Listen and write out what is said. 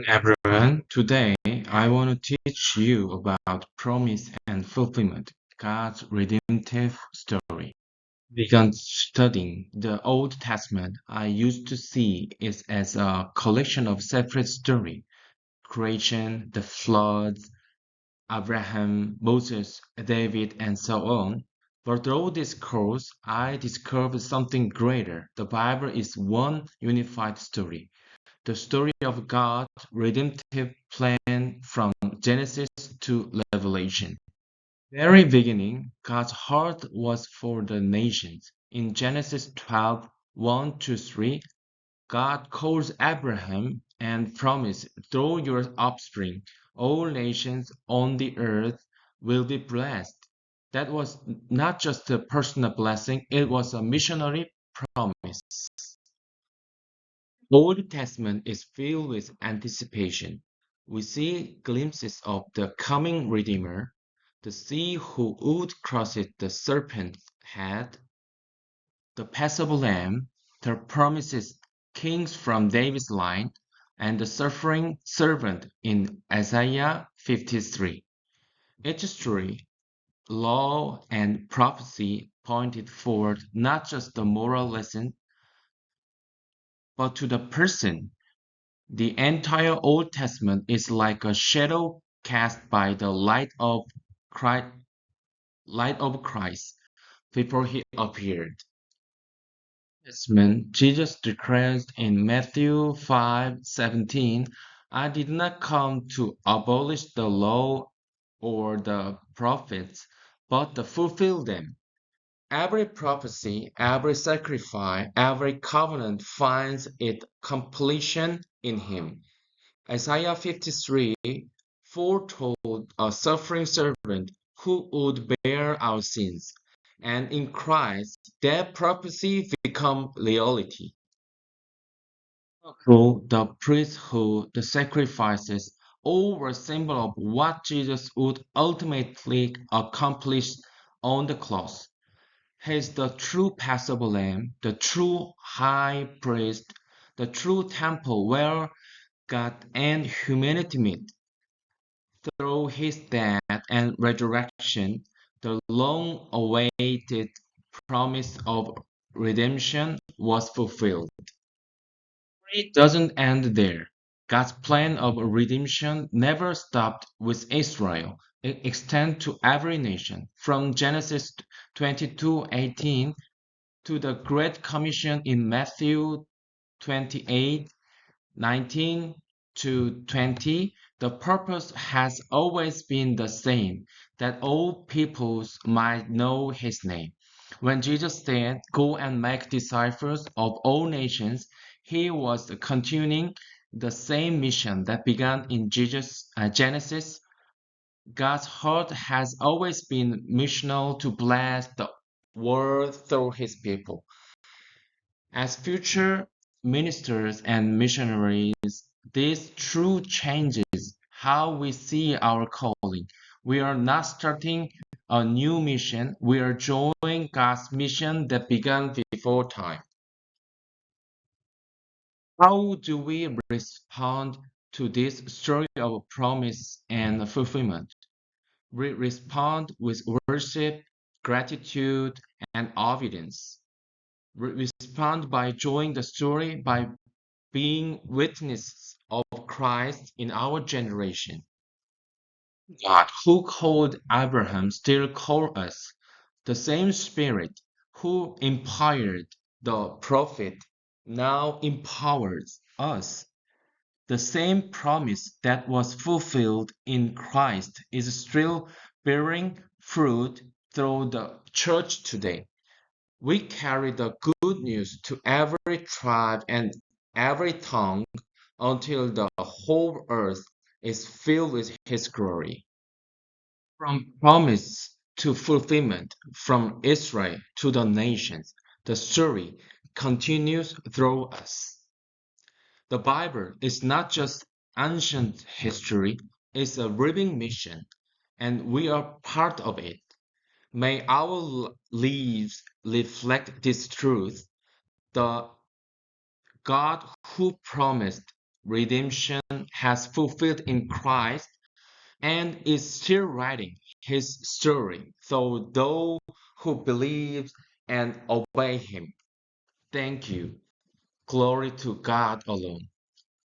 Everyone, today I want to teach you about promise and fulfillment, God's redemptive story. Began studying the Old Testament, I used to see it as a collection of separate stories: creation, the floods, Abraham, Moses, David, and so on. But through this course, I discovered something greater. The Bible is one unified story, the story of God's redemptive plan from Genesis to Revelation. Very beginning, God's heart was for the nations. In Genesis 12, 1 to 3, God calls Abraham and promises, through your offspring, all nations on the earth will be blessed. That was not just a personal blessing, it was a missionary promise. Old Testament is filled with anticipation. We see glimpses of the coming Redeemer, the sea who would crush it, the serpent's head, the Passover lamb, the promises kings from David's line, and the suffering servant in Isaiah 53. Each story, law, and prophecy pointed forward not just the moral lesson, but to the person. The entire Old Testament is like a shadow cast by the Christ, light of Christ before he appeared. Testament, Jesus declares in Matthew 5:17, I did not come to abolish the law or the prophets, but to fulfill them. Every prophecy, every sacrifice, every covenant finds its completion in him. Isaiah 53 foretold a suffering servant who would bear our sins, and in Christ that prophecy become reality. Through the priesthood, the sacrifices, all were symbol of what Jesus would ultimately accomplish on the cross. He is the true Passover lamb, the true high priest, the true temple where God and humanity meet. Through his death and resurrection, the long awaited promise of redemption was fulfilled. It doesn't end there. God's plan of redemption never stopped with Israel. It extends to every nation, from Genesis 22:18 to the Great Commission in Matthew 28:19 to 20. The purpose has always been the same, that all peoples might know his name. When Jesus said, Go and make disciples of all nations, he was continuing the same mission that began in Genesis. God's heart has always been missional to bless the world through his people. As future ministers and missionaries, this truth changes how we see our calling. We are not starting a new mission, we are joining God's mission that began before time. How do we respond to this story of promise and fulfillment? We respond with worship, gratitude, and obedience. We respond by joining the story, by being witnesses of Christ in our generation. God, who called Abraham, still calls us. The same Spirit who empowered the prophet now empowers us. The same promise that was fulfilled in Christ is still bearing fruit through the church today. We carry the good news to every tribe and every tongue until the whole earth is filled with His glory. From promise to fulfillment, from Israel to the nations, the story continues through us. The Bible is not just ancient history, it's a living mission, and we are part of it. May our lives reflect this truth. The God who promised redemption has fulfilled in Christ and is still writing his story through those who believe and obey him. Thank you. Glory to God alone.